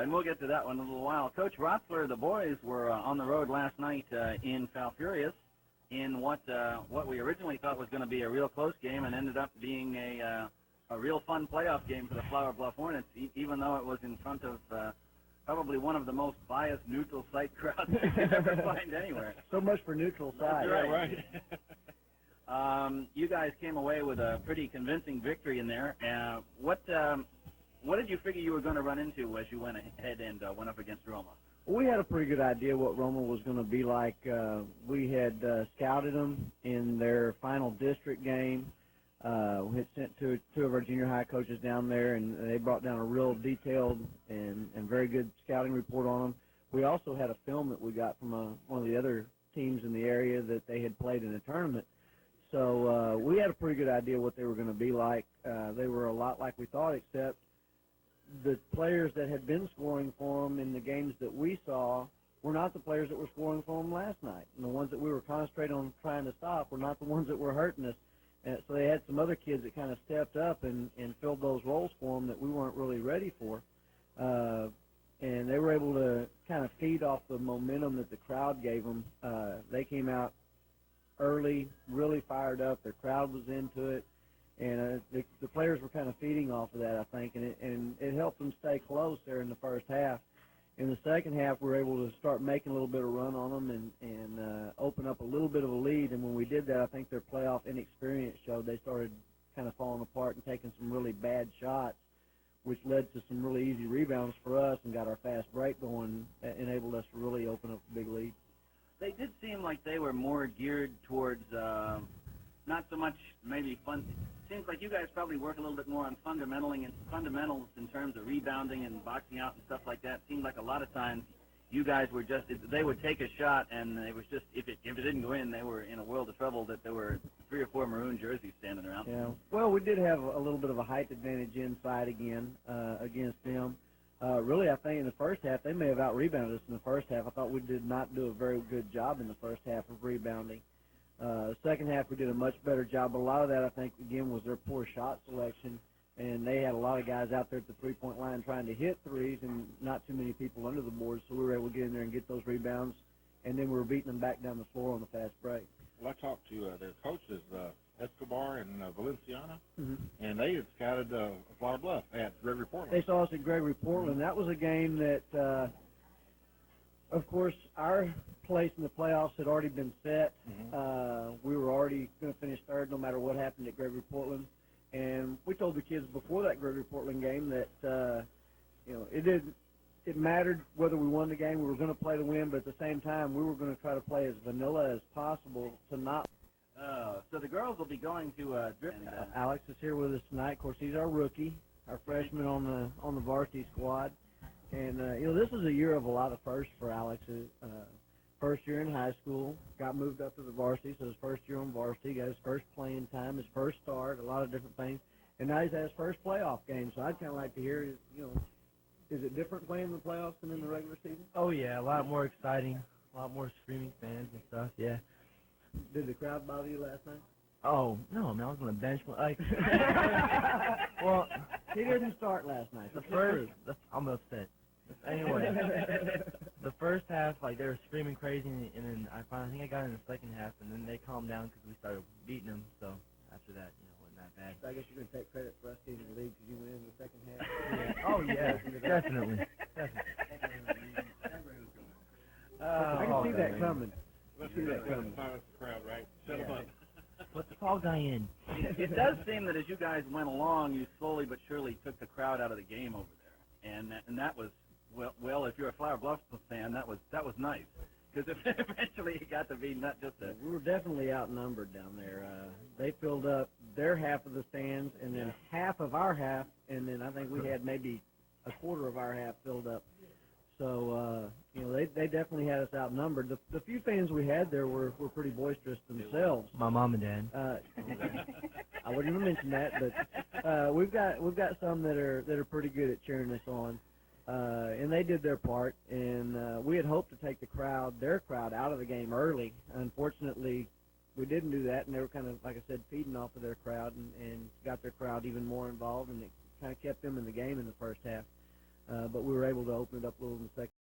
and we'll get to that one in a little while. Coach Rotzler, the boys were on the road last night in Falfurrias in what we originally thought was going to be a real close game and ended up being a real fun playoff game for the Flour Bluff Hornets, even though it was in front of probably one of the most biased neutral site crowds you can ever find anywhere. So much for neutral site. That's right. You guys came away with a pretty convincing victory in there. What did you figure you were going to run into as you went ahead and went up against Roma? Well, we had a pretty good idea what Roma was going to be like. We had scouted them in their final district game. We had sent two of our junior high coaches down there, and they brought down a real detailed and very good scouting report on them. We also had a film that we got from one of the other teams in the area that they had played in a tournament. So we had a pretty good idea what they were going to be like. They were a lot like we thought, except the players that had been scoring for them in the games that we saw were not the players that were scoring for them last night. And the ones that we were concentrating on trying to stop were not the ones that were hurting us. So they had some other kids that kind of stepped up and filled those roles for them that we weren't really ready for. And they were able to kind of feed off the momentum that the crowd gave them. They came out early, really fired up. Their crowd was into it. And the players were kind of feeding off of that, I think, and it helped them stay close there in the first half. In the second half, we were able to start making a little bit of run on them and open up a little bit of a lead. And when we did that, I think their playoff inexperience showed. They started kind of falling apart and taking some really bad shots, which led to some really easy rebounds for us and got our fast break going, enabled us to really open up a big lead. They did seem like they were more geared towards not so much maybe fun. It seems like you guys probably work a little bit more on fundamentals in terms of rebounding and boxing out and stuff like that. It seemed like a lot of times you guys were just, they would take a shot and it was just, if it didn't go in, they were in a world of trouble, that there were 3 or 4 maroon jerseys standing around. Yeah. Well, we did have a little bit of a height advantage inside again against them. Really, I think in the first half, they may have out-rebounded us in the first half. I thought we did not do a very good job in the first half of rebounding. Second half, we did a much better job. But a lot of that, I think, again, was their poor shot selection. And they had a lot of guys out there at the three-point line trying to hit threes and not too many people under the boards. So we were able to get in there and get those rebounds. And then we were beating them back down the floor on the fast break. Well, I talked to their coaches, Escobar and Valenciana, and they had scouted Flour Bluff at Gregory Portland. They saw us at Gregory Portland. That was a game that, of course, our place in the playoffs had already been set. We were already going to finish third no matter what happened at Gregory Portland. And we told the kids before that Gregory Portland game that, it mattered whether we won the game. We were going to play to win, but at the same time, we were going to try to play as vanilla as possible to not. So the girls will be going to Alex is here with us tonight. Of course, he's our rookie, our freshman on the varsity squad. And, this is a year of a lot of firsts for Alex. First year in high school, got moved up to the varsity, so his first year on varsity, got his first playing time, his first start, a lot of different things. And now he's had his first playoff game, so I'd kind of like to hear, is it different playing in the playoffs than in the regular season? Oh, yeah, a lot more exciting, a lot more screaming fans and stuff, yeah. Did the crowd bother you last night? Oh, no, man, I was on the bench. Well, he didn't start last night. I'm upset. Anyway, the first half, they were screaming crazy, and then I think I got in the second half, and then they calmed down because we started beating them. So after that, it wasn't that bad. So I guess you're going to take credit for us taking the lead because you went in the second half. Yeah. Oh, yeah, definitely. I can see that coming. Let's see that coming. Silence the crowd, right? Shut them up. Put the tall guy in. It does seem that as you guys went along, you slowly but surely took the crowd out of the game over there, and that was. Well, if you're a Flour Bluff fan, that was nice, because eventually it got to be not just a. We were definitely outnumbered down there. They filled up their half of the stands, and then half of our half, and then I think we had maybe a quarter of our half filled up. So they definitely had us outnumbered. The few fans we had there were pretty boisterous themselves. My mom and dad. I wouldn't even mention that, but we've got some that are pretty good at cheering us on. And they did their part, and we had hoped to take their crowd out of the game early. Unfortunately, we didn't do that, and they were kind of, like I said, feeding off of their crowd and got their crowd even more involved, and it kind of kept them in the game in the first half. but we were able to open it up a little in the second